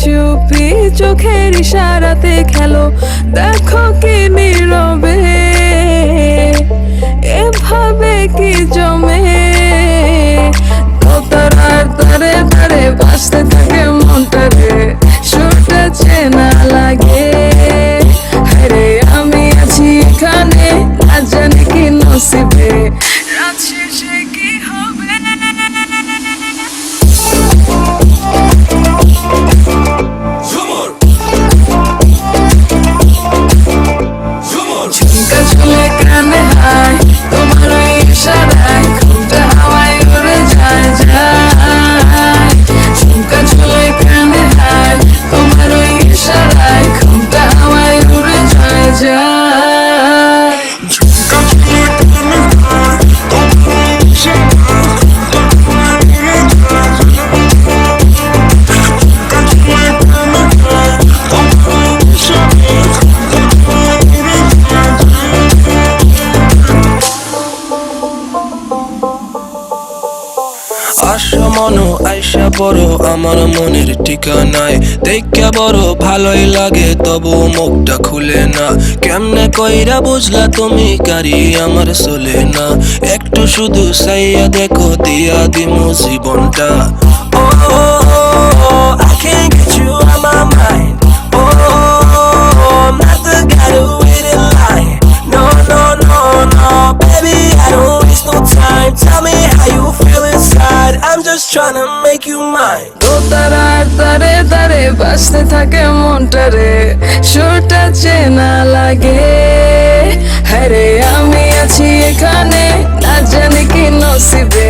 চুপি চোখের ইশারাতে খেলো, দেখো কি নীরবে এভাবে কি জমে। দোতারার তারে তারে বাজতে থাকে মনটা রে, সুরটা চেনা লাগে। আরে আমি আছি এখানে, না জানি কি নসিবে, রাত শেষে কি হবে। ঝুমকা ঝুলে কানে হায়, তোমার ওই ইশারায় ঘুমটা হাওয়ায় উড়ে যায় যায়। ঝুমকা ঝুলে কানে হায়, তোমার ওই ইশারায় ঘুমটা হাওয়ায় উড়ে যায় যায়। ঝুমকা ঝুলে কানে হায়, তোমার ওই ইশারায় ঘুমটা হাওয়ায় উড়ে যায় যায়। ঝুমকা ঝুলে কানে হায়, তোমার ওই ইশারায় ঘুমটা হাওয়ায় উড়ে যায় যায়। আশা মনো আইসা বড় আমার মনের ঠিকানায়, দেখা বড় ভালোই লাগে তবু মুখটা খুলে না। কেমনে কইরা বুঝলা তুমি কারি আমার চলে না, একটু শুধু চাইয়া দেখো দিয়া দিমু জীবনটা। I can't get you out my mind. I'm not the guy to wait in line. No, no, no, no, baby, I don't waste no time. Tell me how you feel inside. I'm just trying to make you mine. দোতারার তারে তারে বাজতে থাকে মনটা রে, সুরটা চেনা লাগে। হ্যাঁ রে আমি আছি এখানে, না জানি কি নসিবে,